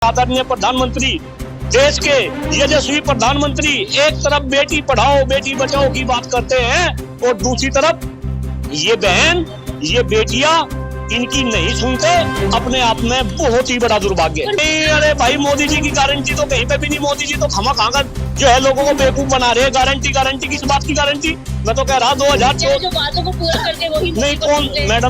आदरणीय प्रधानमंत्री, देश के यशस्वी प्रधानमंत्री एक तरफ बेटी पढ़ाओ बेटी बचाओ की बात करते हैं और दूसरी तरफ ये बहन ये बेटियां इनकी नहीं सुनते। अपने आप में बहुत ही बड़ा दुर्भाग्य। अरे भाई, मोदी जी की गारंटी तो कहीं पे भी नहीं। मोदी जी तो खामा जो है लोगों को बेवकूफ बना रहे हैं। गारंटी किस बात की गारंटी? मैं तो कह रहा 2014 जो वादों को पूरा करते वही नहीं।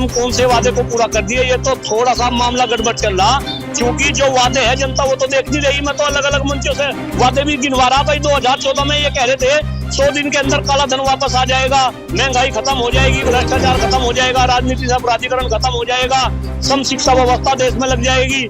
कौन से वादे को पूरा कर दिए? ये तो थोड़ा सा मामला गड़बड़ चल रहा, क्योंकि जो वादे हैं जनता वो तो देख नहीं रही। मैं तो अलग अलग मंचों से वादे भी गिनवा रहा। भाई 2014 में ये कह रहे थे 100 दिन के अंदर काला धन वापस आ जाएगा, महंगाई खत्म हो जाएगी, भ्रष्टाचार खत्म हो जाएगा, राजनीति से अपराधीकरण खत्म हो जाएगा, सम शिक्षा व्यवस्था देश में लग जाएगी,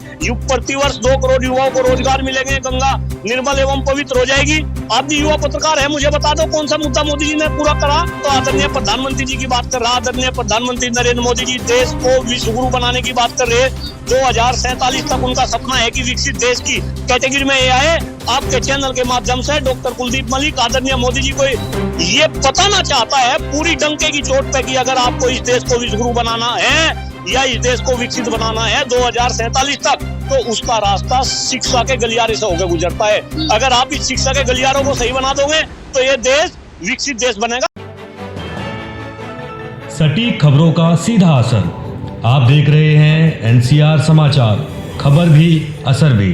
प्रतिवर्ष 2 करोड़ युवाओं को रोजगार मिलेंगे, गंगा निर्मल एवं पवित्र हो जाएगी। आप भी युवा पत्रकार है, मुझे बता दो कौन सा मुद्दा मोदी जी ने पूरा करा? तो आदरणीय प्रधानमंत्री जी की बात कर रहा। आदरणीय प्रधानमंत्री नरेंद्र मोदी जी देश को विश्व गुरु बनाने की बात कर रहे हैं। 2047 तक उनका सपना है कि विकसित देश की कैटेगरी में ये आए। आपके चैनल के माध्यम से डॉक्टर कुलदीप मलिक आदरणीय मोदी जी को ये बताना चाहता है पूरी डंके की चोट पे कि अगर आपको इस देश को विश्व गुरु बनाना है या इस देश को विकसित बनाना है 2047 तक, तो उसका रास्ता शिक्षा के गलियारे से होकर गुजरता है। अगर आप इस शिक्षा के गलियारों को सही बना दोगे तो ये देश विकसित देश बनेगा। सटीक खबरों का सीधा असर। आप देख रहे हैं एनसीआर समाचार, खबर भी असर भी।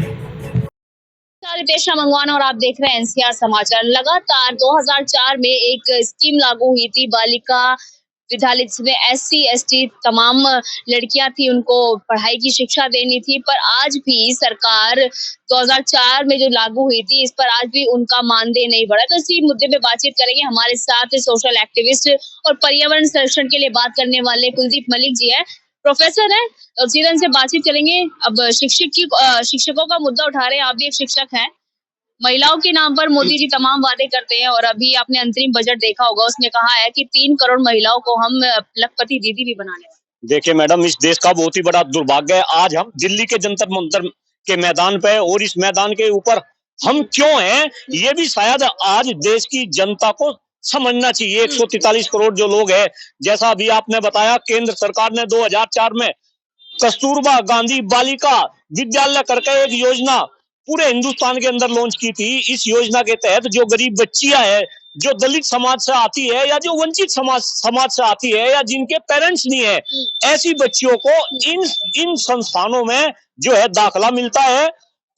रितेश मंगवाना और आप देख रहे हैं एनसीआर समाचार। लगातार 2004 में एक स्कीम लागू हुई थी, बालिका विद्यालय, जिसमें SC ST तमाम लड़कियां थी, उनको पढ़ाई की शिक्षा देनी थी। पर आज भी सरकार 2004 में जो लागू हुई थी, इस पर आज भी उनका मानदेय नहीं बढ़ा। तो इसी मुद्दे पे बातचीत करेंगे। हमारे साथ सोशल एक्टिविस्ट और पर्यावरण संरक्षण के लिए बात करने वाले कुलदीप मलिक जी है, प्रोफेसर है, सीधा इनसे बातचीत करेंगे। अब शिक्षकों का मुद्दा उठा रहे हैं, आप भी एक शिक्षक हैं। महिलाओं के नाम पर मोदी जी तमाम वादे करते हैं और अभी आपने अंतरिम बजट देखा होगा, उसमें कहा है कि 3 करोड़ महिलाओं को हम लखपति दीदी भी बनाने। देखिए मैडम, इस देश का बहुत ही बड़ा दुर्भाग्य है। आज हम दिल्ली के जंतर मंतर के मैदान पे और इस मैदान के ऊपर हम क्यों हैं, ये भी शायद आज देश की जनता को समझना चाहिए। 143 करोड़ जो लोग हैं, जैसा अभी आपने बताया, केंद्र सरकार ने 2004 में कस्तूरबा गांधी बालिका विद्यालय करके एक योजना पूरे हिंदुस्तान के अंदर लॉन्च की थी। इस योजना के तहत जो गरीब बच्चियां हैं, जो दलित समाज से आती है या जो वंचित समाज से आती है या जिनके पेरेंट्स नहीं है, ऐसी बच्चियों को इन संस्थानों में जो है दाखिला मिलता है।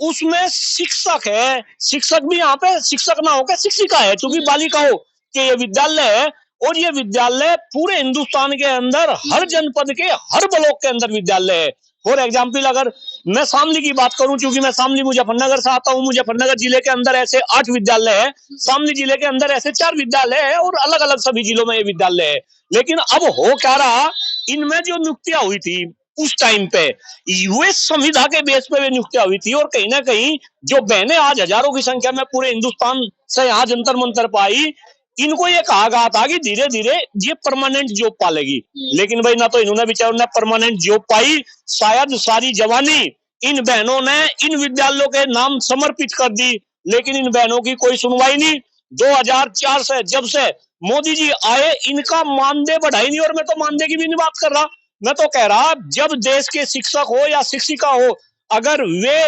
उसमें शिक्षक है, शिक्षक भी यहाँ पे शिक्षक ना होकर शिक्षिका है, क्योंकि बालिकाओं के ये विद्यालय है। और ये विद्यालय पूरे हिंदुस्तान के अंदर हर जनपद के हर ब्लॉक के अंदर विद्यालय है। फॉर एग्जाम्पल, अगर मैं शामली की बात करूं, क्योंकि मैं शामली मुजफ्फरनगर से आता हूं, मुजफ्फरनगर जिले के अंदर ऐसे 8 विद्यालय है, शामली जिले के अंदर ऐसे 4 विद्यालय है और अलग अलग सभी जिलों में ये विद्यालय है। लेकिन अब हो क्या रहा, इनमें जो नियुक्तियां हुई थी उस टाइम पे यूएस संविधा के बेस पे वे नियुक्तियां हुई थी। और कहीं ना कहीं जो बहनें आज हजारों की संख्या में पूरे हिंदुस्तान से यहाँ जंतर मंतर पाई, इनको ये कहा गया था कि धीरे धीरे ये परमानेंट जॉब पालेगी। लेकिन भाई, ना तो इन्होंने बेचारों ने परमानेंट जॉब पाई, शायद सारी जवानी इन बहनों ने इन विद्यालयों के नाम समर्पित कर दी। लेकिन इन बहनों की कोई सुनवाई नहीं। 2004 से जब से मोदी जी आए, इनका मानदेय बढ़ा ही नहीं। और मैं तो मानदेय की भी नहीं बात कर रहा, मैं तो कह रहा जब देश के शिक्षक हो या शिक्षिका हो, अगर वे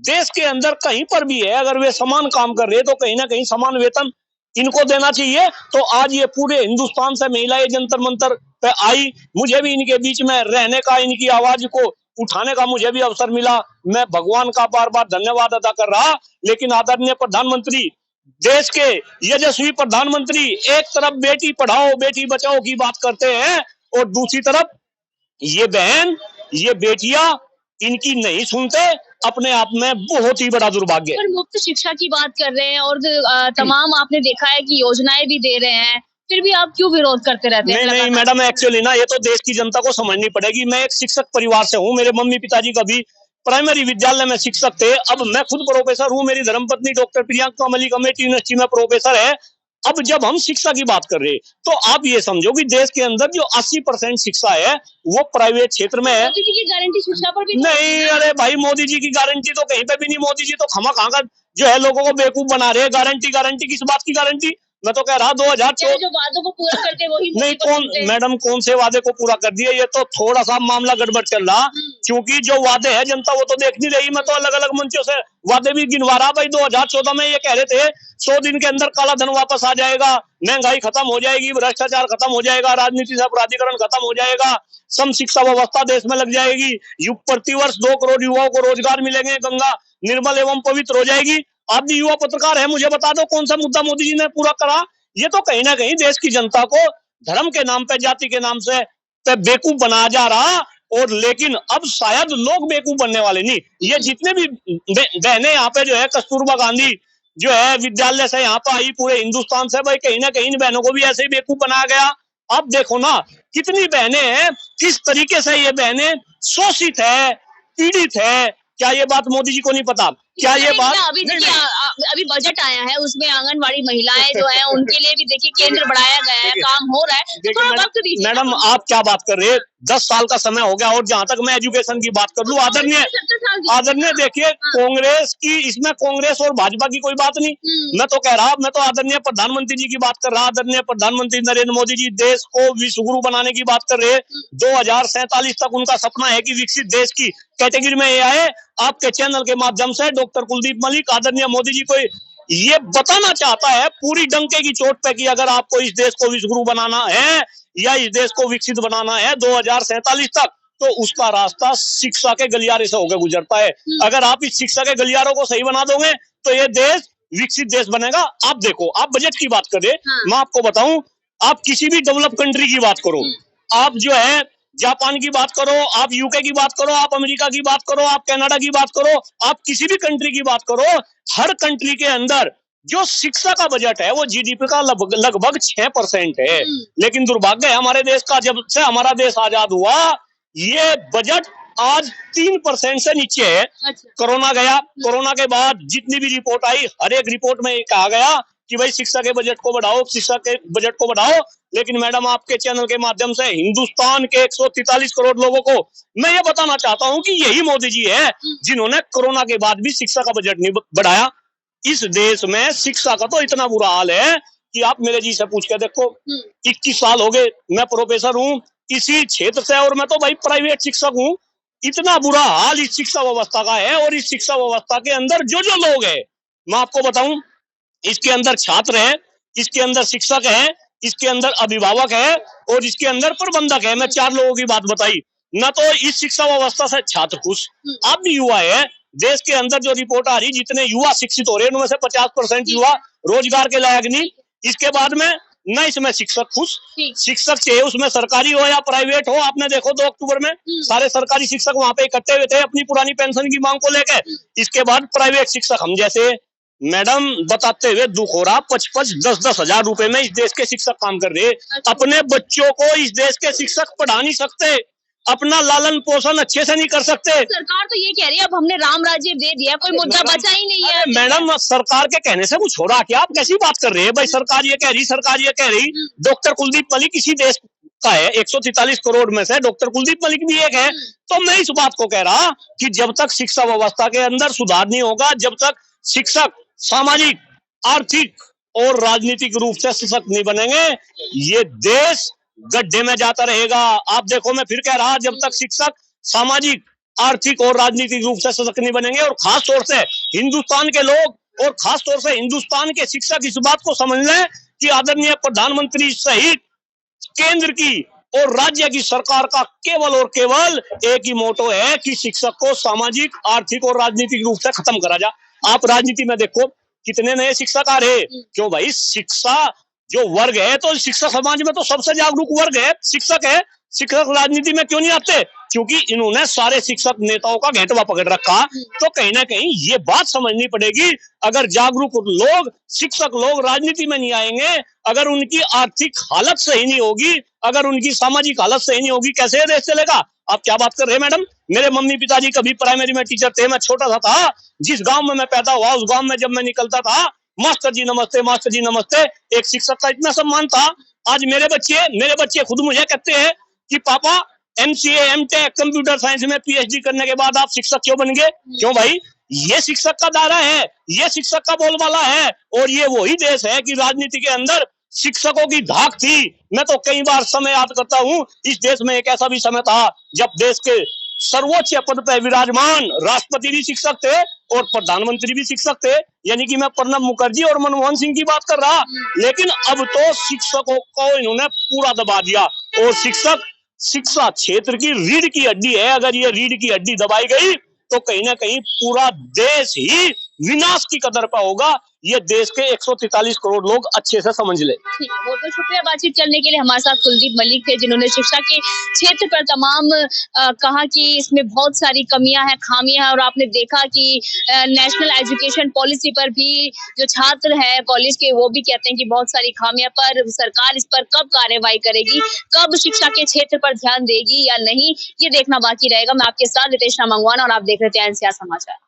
देश के अंदर कहीं पर भी है, अगर वे समान काम कर रहे तो कहीं ना कहीं समान वेतन इनको देना चाहिए। तो आज ये पूरे हिंदुस्तान से महिलाएं जंतर मंतर पे आई, मुझे भी इनके बीच में रहने का, इनकी आवाज को उठाने का मुझे भी अवसर मिला। मैं भगवान का बार बार धन्यवाद अदा कर रहा। लेकिन आदरणीय प्रधानमंत्री, देश के यशस्वी प्रधानमंत्री एक तरफ बेटी पढ़ाओ बेटी बचाओ की बात करते हैं और दूसरी तरफ ये बहन ये बेटियां इनकी नहीं सुनते। अपने आप में बहुत ही बड़ा दुर्भाग्य है। मुफ्त शिक्षा की बात कर रहे हैं और तमाम आपने देखा है कि योजनाएं भी दे रहे हैं, फिर भी आप क्यों विरोध करते रहते हैं? नहीं मैडम, एक्चुअली ना ये तो देश की जनता को समझनी पड़ेगी। मैं एक शिक्षक परिवार से हूँ, मेरे मम्मी पिताजी कभी प्राइमरी विद्यालय में शिक्षक थे। अब मैं खुद प्रोफेसर हूँ, मेरी धर्मपत्नी डॉक्टर प्रियंका मलिक अमेठी यूनिवर्सिटी में प्रोफेसर है। अब जब हम शिक्षा की बात कर रहे हैं तो आप ये समझो कि देश के अंदर जो 80% शिक्षा है वो प्राइवेट क्षेत्र में है। मोदी जी की गारंटी शिक्षा पर भी नहीं। अरे भाई, मोदी जी की गारंटी तो कहीं पे भी नहीं। मोदी जी तो खामा जो है लोगों को बेवकूफ बना रहे हैं। गारंटी किस बात की गारंटी? मैं तो कह रहा 2014 जो वादों को पूरा करते वही नहीं, कौन मैडम कौन से वादे को पूरा कर दिए? ये तो थोड़ा सा मामला गड़बड़ चल रहा, क्योंकि जो वादे हैं जनता वो तो देख नहीं रही। मैं तो अलग अलग मंचों से वादे भी गिनवा रहा। भाई 2014 में ये कह रहे थे 100 दिन के अंदर काला धन वापस आ जाएगा, महंगाई खत्म हो जाएगी, भ्रष्टाचार खत्म हो जाएगा, राजनीति से अपराधीकरण खत्म हो जाएगा, सम शिक्षा व्यवस्था देश में लग जाएगी, प्रतिवर्ष 2 करोड़ युवाओं को रोजगार मिलेंगे, गंगा निर्मल एवं पवित्र हो जाएगी। आप भी युवा पत्रकार है, मुझे बता दो कौन सा मुद्दा मोदी जी ने पूरा करा? ये तो कहीं ना कहीं देश की जनता को धर्म के नाम पे, जाति के नाम से बेवकूफ बनाया जा रहा। और लेकिन अब शायद लोग बेवकूफ बनने वाले नहीं, ये जितने भी बहनें यहाँ पे जो है कस्तूरबा गांधी जो है विद्यालय से यहाँ पे आई पूरे हिंदुस्तान से, भाई कहीं ना कहीं इन बहनों को भी ऐसे ही बेवकूफ बनाया गया। अब देखो ना कितनी बहनें हैं, किस तरीके से ये बहनें शोषित है, पीड़ित है। क्या ये बात मोदी जी को नहीं पता? क्या ये बात अभी देखिए अभी बजट आया है, उसमें आंगनवाड़ी महिलाएं जो है उनके लिए भी देखिए केंद्र बढ़ाया गया है, काम हो रहा है। थोड़ा वक्त दीजिए मैडम, आप क्या बात कर रहे हैं? 10 साल का समय हो गया। और जहां तक मैं एजुकेशन की बात कर लूं, आदरणीय देखिए कांग्रेस की, इसमें कांग्रेस और भाजपा की कोई बात नहीं। मैं तो कह रहा, मैं तो आदरणीय प्रधानमंत्री जी की बात कर रहा। आदरणीय प्रधानमंत्री नरेंद्र मोदी जी देश को विश्व गुरु बनाने की बात कर रहे हैं। 2047 तक उनका सपना है कि विकसित देश की कैटेगरी में ये आए। आपके चैनल के माध्यम से डॉक्टर कुलदीप मलिक आदरणीय मोदी जी को ये बताना चाहता है पूरी डंके की चोट पे कि अगर आपको इस देश को विश्व गुरु बनाना है या इस देश को विकसित बनाना है 2047 तक, तो उसका रास्ता शिक्षा के गलियारे से होकर गुजरता है। अगर आप इस शिक्षा के गलियारों को सही बना दोगे तो ये देश विकसित देश बनेगा। आप देखो, आप बजट की बात करें, मैं आपको बताऊं, आप किसी भी डेवलप कंट्री की बात करो, आप जो है जापान की बात करो, आप यूके की बात करो, आप अमेरिका की बात करो, आप कनाडा की बात करो, आप किसी भी कंट्री की बात करो, हर कंट्री के अंदर जो शिक्षा का बजट है वो जीडीपी का लगभग 6% है। लेकिन दुर्भाग्य है हमारे देश का, जब से हमारा देश आजाद हुआ ये बजट आज 3% से नीचे है। कोरोना गया, कोरोना के बाद जितनी भी रिपोर्ट आई, हर एक रिपोर्ट में कहा गया कि भाई शिक्षा के बजट को बढ़ाओ, शिक्षा के बजट को बढ़ाओ। लेकिन मैडम, आपके चैनल के माध्यम से हिंदुस्तान के 143 करोड़ लोगों को मैं ये बताना चाहता हूं कि यही मोदी जी है जिन्होंने कोरोना के बाद भी शिक्षा का बजट नहीं बढ़ाया। इस देश में शिक्षा का तो इतना बुरा हाल है कि आप मेरे जी से पूछ के देखो। 21 साल हो गए, मैं प्रोफेसर हूँ इसी क्षेत्र से, और मैं तो भाई प्राइवेट शिक्षक हूँ। इतना बुरा हाल इस शिक्षा व्यवस्था का है। और इस शिक्षा व्यवस्था के अंदर जो जो लोग हैं, मैं आपको बताऊं, इसके अंदर छात्र है, इसके अंदर शिक्षक है, इसके अंदर अभिभावक है और इसके अंदर प्रबंधक है। मैं 4 लोगों की बात बताई ना। तो इस शिक्षा व्यवस्था से छात्र खुश, आप भी युवा है। देश के अंदर जो रिपोर्ट आ रही, जितने युवा शिक्षित हो रहे हैं उनमें से 50% युवा रोजगार के लायक नहीं। इसके बाद में न इसमें शिक्षक खुश, शिक्षक चाहिए उसमें सरकारी हो या प्राइवेट हो। आपने देखो 2 अक्टूबर में सारे सरकारी शिक्षक वहां पे इकट्ठे हुए थे अपनी पुरानी पेंशन की मांग को लेकर। इसके बाद प्राइवेट शिक्षक हम जैसे मैडम बताते हुए दुख हो रहा, 5-10 हजार रुपए में इस देश के शिक्षक काम कर रहे। अपने बच्चों को इस देश के शिक्षक पढ़ा नहीं सकते, अपना लालन पोषण अच्छे से नहीं कर सकते। सरकार तो ये कह रही है अब हमने राम राज्य दे दिया, कोई मुद्दा बचा ही नहीं है। मैडम, सरकार के कहने से कुछ हो रहा क्या? आप कैसी बात कर रहे हैं? भाई सरकार ये कह रही, सरकार ये कह रही। डॉक्टर कुलदीप मलिक इसी देश का है, 143 करोड़ में से डॉक्टर कुलदीप मलिक भी एक है। तो मैं इस बात को कह रहा कि जब तक शिक्षा व्यवस्था के अंदर सुधार नहीं होगा, जब तक शिक्षक सामाजिक, आर्थिक और राजनीतिक रूप से सशक्त नहीं बनेंगे, ये देश गड्ढे में जाता रहेगा। आप देखो, मैं फिर कह रहा, जब तक शिक्षक सामाजिक, आर्थिक और राजनीतिक रूप से सशक्त नहीं बनेंगे, और खास तौर से हिंदुस्तान के लोग और खास तौर से हिंदुस्तान के शिक्षक इस बात को समझ लें कि आदरणीय प्रधानमंत्री सहित केंद्र की और राज्य की सरकार का केवल और केवल एक ही मोटो है कि शिक्षक को सामाजिक, आर्थिक और राजनीतिक रूप से खत्म करा जा। आप राजनीति में देखो कितने नए शिक्षक आ रहे। क्यों भाई? शिक्षा जो वर्ग है, तो शिक्षा समाज में तो सबसे जागरूक वर्ग है, शिक्षक है। शिक्षक राजनीति में क्यों नहीं आते? क्योंकि इन्होंने सारे शिक्षक नेताओं का घेंटवा पकड़ रखा। तो कहीं ना कहीं ये बात समझनी पड़ेगी, अगर जागरूक लोग, शिक्षक लोग राजनीति में नहीं आएंगे, अगर उनकी आर्थिक हालत सही नहीं होगी, अगर उनकी सामाजिक हालत सही नहीं होगी, कैसे देश चलेगा? आप क्या बात कर रहे हैं मैडम? मेरे मम्मी पिताजी कभी प्राइमरी में टीचर थे। मैं छोटा सा था, जिस गांव में मैं पैदा हुआ उस गांव में जब मैं निकलता था, मास्टर जी नमस्ते, मास्टर जी नमस्ते, एक शिक्षक का इतना सम्मान था। आज मेरे बच्चे खुद मुझे कहते हैं कि पापा MCA, MTech, कंप्यूटर साइंस में PhD करने के बाद आप शिक्षक क्यों बन गए? क्यों भाई? ये शिक्षक का दायरा है, ये शिक्षक का बोलबाला है, और ये वही देश है कि राजनीति के अंदर शिक्षकों की धाक थी। मैं तो कई बार समय याद करता हूं, इस देश में एक ऐसा भी समय था जब देश के सर्वोच्च पद पर विराजमान राष्ट्रपति भी शिक्षक थे और प्रधानमंत्री भी शिक्षक थे, यानी कि मैं प्रणब मुखर्जी और मनमोहन सिंह की बात कर रहा। लेकिन अब तो शिक्षकों को इन्होंने पूरा दबा दिया, और शिक्षक शिक्षा क्षेत्र की रीढ़ की हड्डी है। अगर ये रीढ़ की हड्डी दबाई गई तो कहीं ना कहीं पूरा देश ही विनाश की कदर पर होगा। ये देश के 143 करोड़ लोग अच्छे से समझ ले। ठीक है, बहुत बहुत शुक्रिया बातचीत करने के लिए। हमारे साथ कुलदीप मलिक थे, जिन्होंने शिक्षा के क्षेत्र पर तमाम कहा कि इसमें बहुत सारी कमियां हैं, खामियां हैं, और आपने देखा कि नेशनल एजुकेशन पॉलिसी पर भी जो छात्र हैं कॉलेज के, वो भी कहते हैं कि बहुत सारी खामियां, पर सरकार इस पर कब कार्रवाई करेगी, कब शिक्षा के क्षेत्र पर ध्यान देगी या नहीं, ये देखना बाकी रहेगा। मैं आपके साथ रितेश रामंगवान और आप देख रहे थे एनसीआर समाचार।